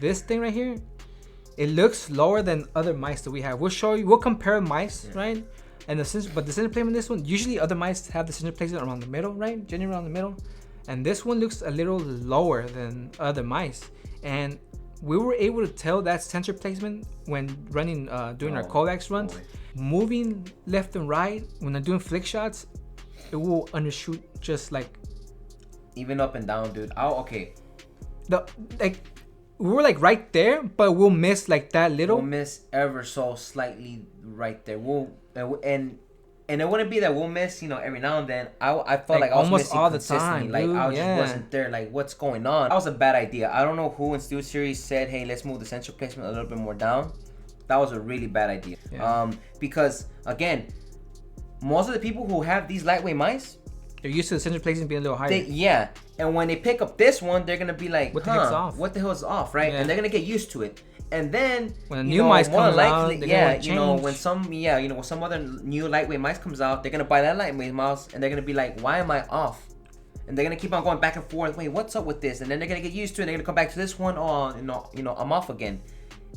this thing right here, it looks lower than other mice that we have. We'll show you. We'll compare mice, right? And the center placement in this one, usually other mice have the center placement around the middle, right? Generally around the middle, and this one looks a little lower than other mice. And we were able to tell that center placement when running, doing our coax runs. Moving left and right when I'm doing flick shots, it will undershoot just like even up and down, dude. Oh, okay. We were like right there, but we'll miss like that little. We'll miss ever so slightly right there. And it wouldn't be that we'll miss, every now and then. I felt like I was almost missing all the consistently. time, like dude. I just wasn't there. Like, what's going on? That was a bad idea. I don't know who in Steel Series said, hey, let's move the sensor placement a little bit more down. That was a really bad idea. Yeah. Because again, most of the people who have these lightweight mice, they're used to the center placement being a little higher. And when they pick up this one, they're gonna be like, what the heck's off? What the hell's off, right? Yeah. And they're gonna get used to it. And then when a new mice comes out, when some other new lightweight mice comes out, they're gonna buy that lightweight mouse and they're gonna be like, why am I off? And they're gonna keep on going back and forth. Wait, what's up with this? And then they're gonna get used to it. They're gonna come back to this one. Oh, I'm off again.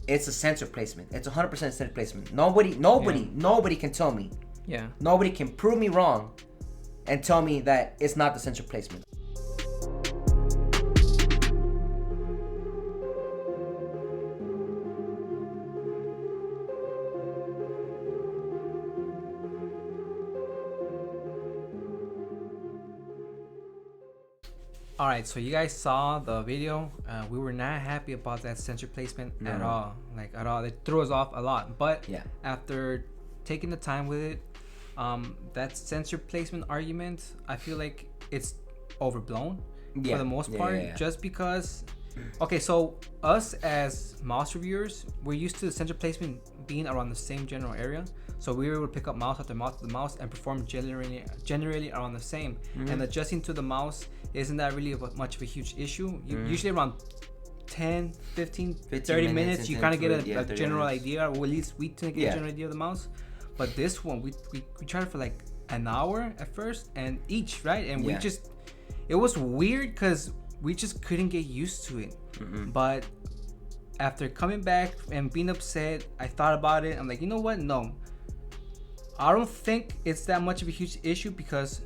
It's a sensor placement. It's 100% sensor placement. Nobody can tell me. Yeah. Nobody can prove me wrong and tell me that it's not the sensor placement. Alright, so you guys saw the video. We were not happy about that sensor placement at all. Like, at all. It threw us off a lot. But after taking the time with it, that sensor placement argument, I feel like it's overblown for the most part. Just because... Okay, so us as mouse reviewers, we're used to the sensor placement being around the same general area. So we were able to pick up mouse after mouse after mouse and perform generally around the same. And adjusting to the mouse isn't that really much of a huge issue. Usually around 10, 15 30 minutes, you kind of get a general idea, or at least we get a general idea of the mouse. But this one, we tried for like an hour at first, and each, right? And it was weird because we just couldn't get used to it. But after coming back and being upset, I thought about it. I'm like, you know what? No, I don't think it's that much of a huge issue because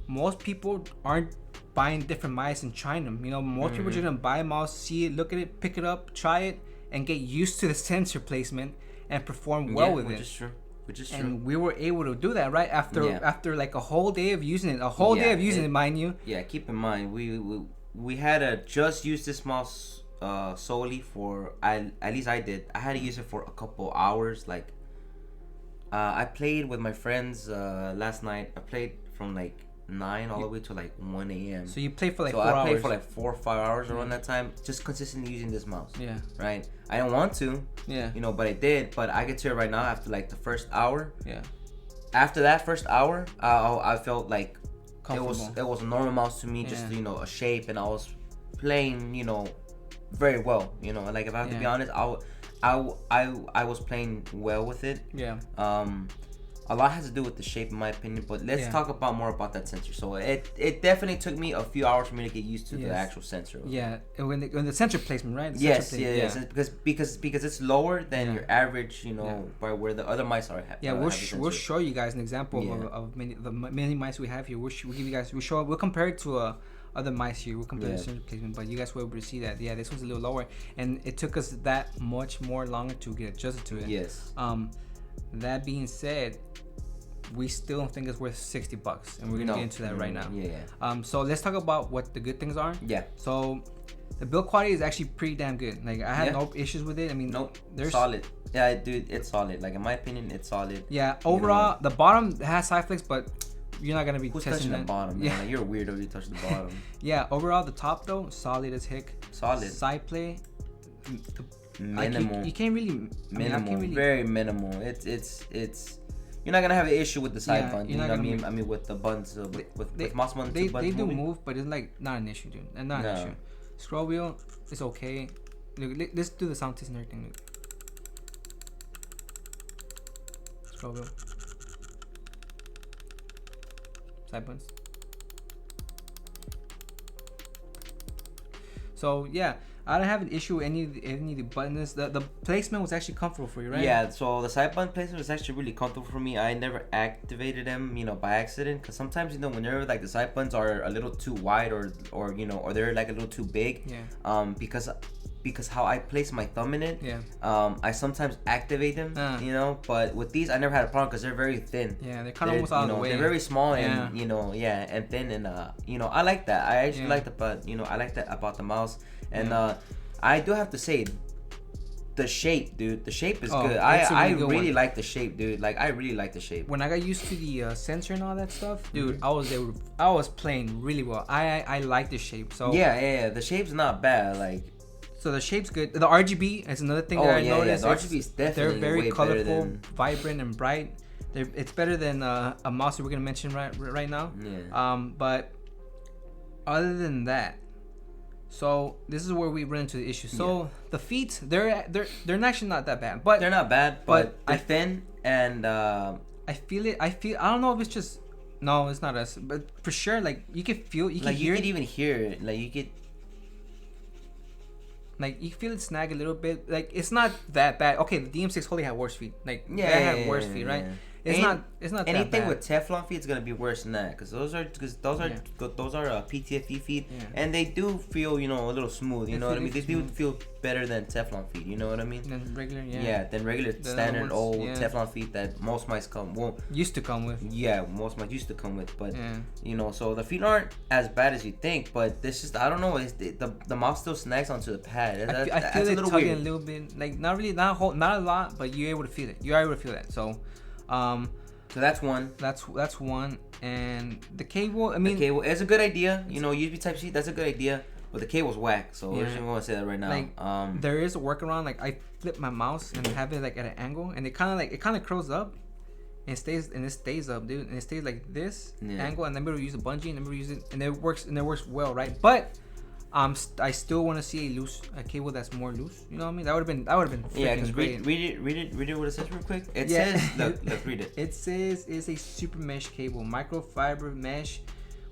most people aren't buying different mice and trying them. Most people are just gonna buy a mouse, see it, look at it, pick it up, try it, and get used to the sensor placement and perform well with it. Which is true. And we were able to do that right after like a whole day of using it, mind you. Yeah, keep in mind we had to just use this mouse solely for at least I did. I had to use it for a couple hours. Like I played with my friends last night. I played from like 9 all the way to like 1 a.m. So you played for like 4 hours. So I played for like 4 or 5 hours around that time, just consistently using this mouse. Yeah. Right. I didn't want to. Yeah. But I did. But I get to it right now after like the first hour. Yeah. After that first hour, I felt like it was a normal mouse to me, just a shape, and I was playing very well. Like if I have to be honest, I was playing well with it. Yeah. A lot has to do with the shape, in my opinion. But let's talk more about that sensor. So it definitely took me a few hours for me to get used to the actual sensor. Yeah, and when the sensor placement, right? Yes. Because it's lower than your average, by where the other mice are. We'll show you guys an example of the many mice we have here. We'll compare it to other mice here. We'll compare the sensor placement, but you guys were able to see that. Yeah, this one's a little lower, and it took us that much more longer to get adjusted to it. Yes. That being said, we still don't think it's worth $60, and we're gonna get into that right now. So let's talk about what the good things are. So the build quality is actually pretty damn good. Like I had no issues with it. I mean, there's solid. Yeah, dude, it's solid. Like in my opinion, it's solid. Yeah, overall, the bottom has side flicks, but you're not gonna be testing the bottom. Yeah, like, you're a weirdo if you touch the bottom. Yeah, overall, the top though, solid as heck. Solid. Side play, minimal. You can't really. Very minimal. It's. You're not gonna have an issue with the side buns. You know what I mean? I mean with the buns, with mouse buns. They do move, but it's like not an issue, dude. And not an issue. Scroll wheel is okay. Look, let's do the sound test and everything. Look. Scroll wheel. Side buns. So yeah, I don't have an issue with any of the buttons. The placement was actually comfortable for you, right? Yeah, so the side button placement was actually really comfortable for me. I never activated them, by accident, because sometimes, whenever like the side buttons are a little too wide or they're like a little too big, because how I place my thumb in it, I sometimes activate them, but with these I never had a problem because they're very thin. Yeah, they're kind of almost out of the way. They're very small and and thin, and I like that. I actually like the I like that about the mouse. And I do have to say, the shape, dude. The shape is good. I really like the shape, dude. Like, I really like the shape. When I got used to the sensor and all that stuff, dude, I was playing really well. I like the shape. So yeah. The shape's not bad. Like, so the shape's good. The RGB is another thing that I noticed. The RGB is definitely they're very way colorful, better vibrant, and bright. It's better than a mouse that we're gonna mention right now. Yeah. But other than that. So this is where we run into the issue. So the feet, they're actually not that bad, but they're not bad. But they're thin, and I feel it. I don't know if it's just no, it's not us, but for sure, like you can feel, you can hear. You could even hear it. Like you could. Like you feel it snag a little bit. Like it's not that bad. Okay, the DM6 Holy had worse feet. Like they had worse feet, right? It's not anything that bad. with Teflon feet is gonna be worse than that, because those are PTFE feet, and they do feel a little smooth. You know what I mean? They do feel better than Teflon feet. You know what I mean? Than regular, than regular standard old Teflon feet that most mice used to come with. Yeah, most mice used to come with, but so the feet aren't as bad as you think. But this just, I don't know. The mouse still snags onto the pad. I feel it tugging a little bit. Like not really, not a lot, but you're able to feel it. You're able to feel that. So. So that's one. That's one, and the cable. I mean, the cable is a good idea. USB Type C. That's a good idea, but the cable's whack. So we're just gonna say that right now. Like, there is a workaround. Like I flip my mouse and have it like at an angle, and it kind of curls up, and it stays up, dude, and it stays like this angle, and then we'll use a bungee, and then we'll use it, and it works well, right? But I still want to see a cable that's more loose. You know what I mean? That would have been freaking great. Read it what it says real quick. It says, look, read it. It says it's a super mesh cable, microfiber mesh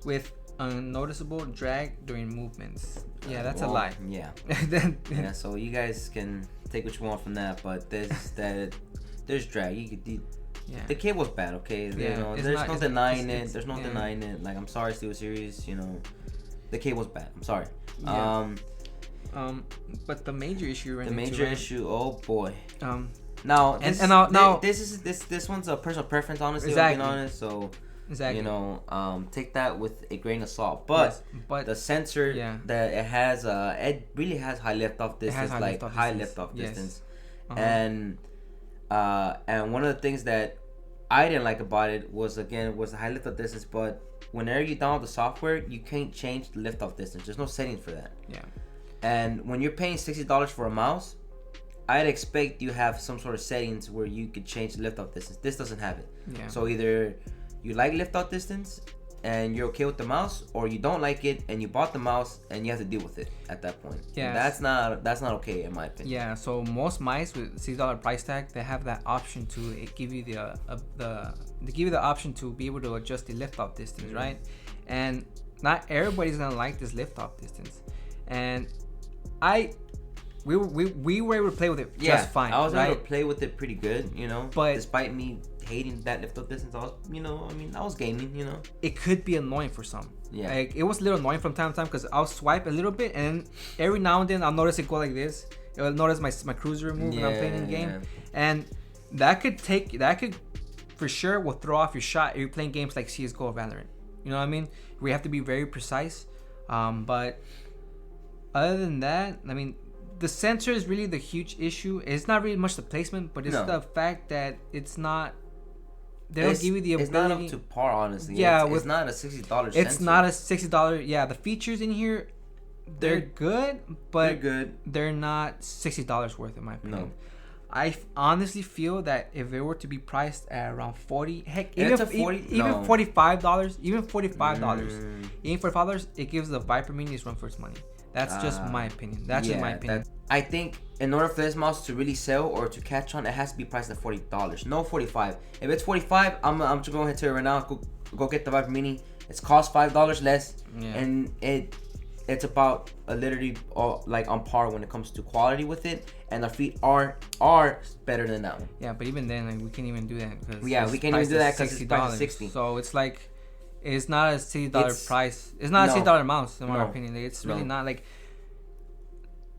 with unnoticeable drag during movements. Yeah, that's a lie. Yeah. So you guys can take what you want from that, but there's drag. The cable's bad, okay? There's no denying it. There's no denying it. Like, I'm sorry, Steel Series. The cable's bad. I'm sorry. But the major issue oh boy. Now this one's a personal preference, honestly. Exactly. Being honest, so exactly. Take that with a grain of salt. But the sensor that it has, it really has high lift off distance, distance. And one of the things that I didn't like about it was the high lift off distance, but whenever you download the software, you can't change the lift off distance. There's no settings for that. Yeah. And when you're paying $60 for a mouse, I'd expect you have some sort of settings where you could change the lift off distance. This doesn't have it. Yeah. So either you like lift off distance and you're okay with the mouse, or you don't like it and you bought the mouse and you have to deal with it at that point. Yeah. That's not okay in my opinion. Yeah. So most mice with $60 price tag, they have that option to give you the option to be able to adjust the lift off distance, right? And not everybody's gonna like this lift off distance. And we were able to play with it just fine. I was able to play with it pretty good, But despite me hating that lift off distance, I was gaming, It could be annoying for some. Yeah. Like, it was a little annoying from time to time because I'll swipe a little bit and every now and then I'll notice it go like this. I'll notice my cruiser move when I'm playing in the game. Yeah. And that could for sure will throw off your shot if you're playing games like CSGO or Valorant. You know what I mean? We have to be very precise. But other than that, I mean, the sensor is really the huge issue. It's not really much the placement, but it's the fact that it's not. They don't give you the ability. It's not up to par, honestly. Yeah, it's not a $60 sensor. It's not a $60. Yeah, the features in here, they're good, but they're not $60 worth in my opinion. No. I honestly feel that if it were to be priced at around $40, heck, even $45, even $45, it gives the Viper Mini its run for its money. That's just my opinion. That's just my opinion. I think in order for this mouse to really sell or to catch on, it has to be priced at $40. No $45. If it's $45, I'm just going to tell you right now, go get the Viper Mini. It's cost $5 less, and it's about literally all, like on par when it comes to quality with it, and our feet are better than that one. Yeah, but even then, like, we can't even do that because we can't even do that because it's priced at $60. So it's like, it's not a $60 price. It's not a $60 mouse in my opinion. Like, it's really not like.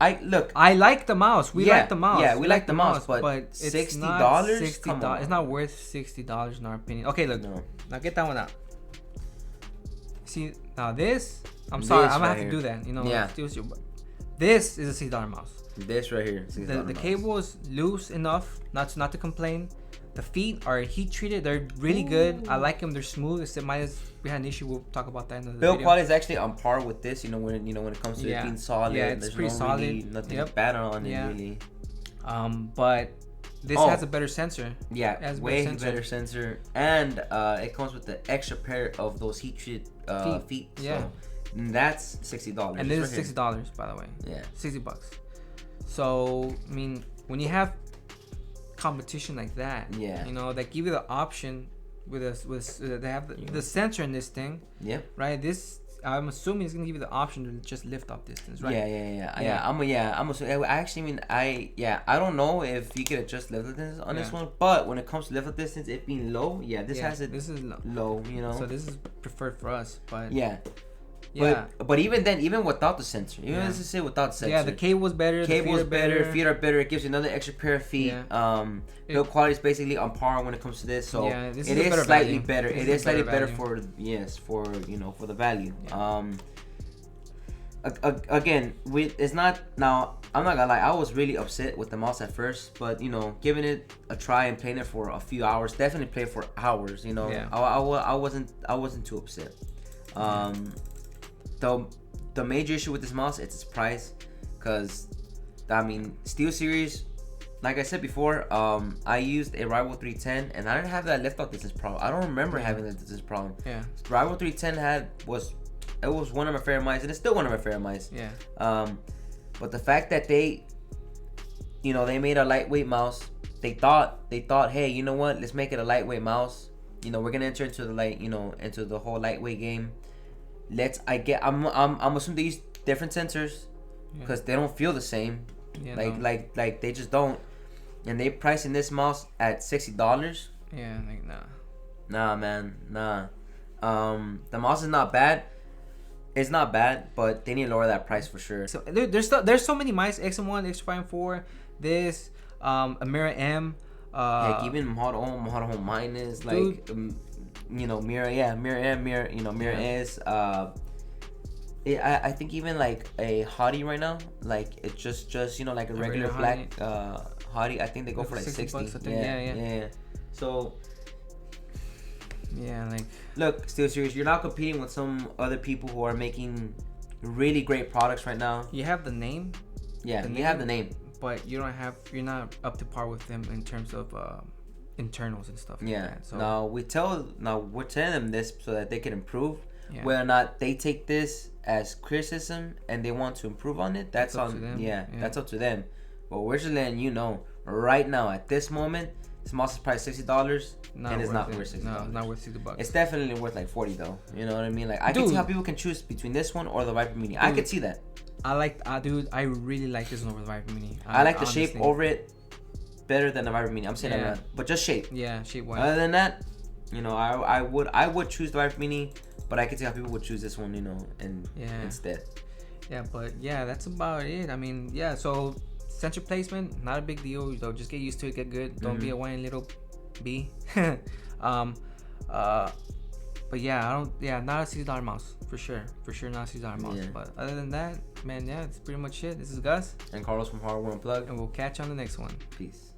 I like the mouse. We like the mouse. Yeah, we like the mouse, but it's $60. $60. It's not worth $60 in our opinion. Okay, look. Now get that one out. See, now this. I'm sorry, I'm gonna have to do that. You know. Yeah. This is a $60 mouse. This right here. The cable is loose enough not to complain. The feet are heat treated. They're really good. I like them. They're smooth. Except we had an issue. We'll talk about that in the video. Build quality is actually on par with this. You know when it comes to it being solid. Yeah, it's pretty solid. Really, nothing bad on it really. But this has a better sensor. Yeah, it way better sensor, and it comes with the extra pair of those heat treated feet. Yeah. So that's $60. And this is $60, by the way. Yeah. $60. So I mean, when you have competition like that, you know, they give you the option with they have the sensor in this thing. Yeah. Right. This, I'm assuming, it's gonna give you the option to just lift off distance, right? I'm assuming. I don't know if you could adjust lift distance on this one, but when it comes to lift distance, it being low, this is low. You know. So this is preferred for us, but But even then, even without the sensor, let's just say without the sensor. Yeah, the cable's better. Cable's better. Feet are better. It gives you another extra pair of feet. Build quality is basically on par when it comes to this. So it is slightly better. It is slightly better for for the value. Again, it's not now. I'm not gonna lie. I was really upset with the mouse at first, but giving it a try and playing it for a few hours, definitely play for hours. I wasn't too upset. The major issue with this mouse, it's its price, because Steel Series, like I said before, I used a Rival 310 and I didn't have that lift off distance problem. I don't remember having that distance problem. Rival 310 was one of my favorite mice, and it's still one of my favorite mice. But the fact that they made a lightweight mouse, they thought, hey, you know what, let's make it a lightweight mouse. We're gonna enter into into the whole lightweight game. I'm assuming they use different sensors because they don't feel the same. Like they just don't. And they pricing this mouse at $60. Yeah, like nah, man, nah. The mouse is not bad. It's not bad, but they need to lower that price for sure. So there's so many mice, XM1, X5 this, a Mirror M. Even Model Home Minus, like Mirror M, Mirror S. I think even like a hottie right now, like it's just like a regular black hottie. I think they go for like $60. Yeah. So like, look, Steel Series, you're not competing with some other people who are making really great products right now. You have the name. Yeah, you have the name. But you're not up to par with them in terms of internals and stuff. Yeah. Like that. So we're telling them this so that they can improve. Whether or not they take this as criticism and they want to improve on it, that's on them. That's up to them. But we're just letting you know right now, at this moment, this mouse is priced $60, and it's not worth $60. No, it's not worth $60. It's definitely worth like $40 though. You know what I mean? Like, I can see how people can choose between this one or the Viper Mini. Dude, I could see that. I really like this one over the Viper Mini. I like the shape over it better than the Viper Mini. I'm saying that, but just shape. Yeah, shape wise. Other than that, I would choose the Viper Mini, but I could see how people would choose this one, instead. Yeah, but that's about it. I mean, so sensor placement, not a big deal. Just get used to it, get good. Don't be a whiny little bee. But not a $60 mouse for sure not a $60 mouse. But other than that, man, it's pretty much it. This is Gus and Carlos from Hardware Unplugged, and we'll catch you on the next one. Peace.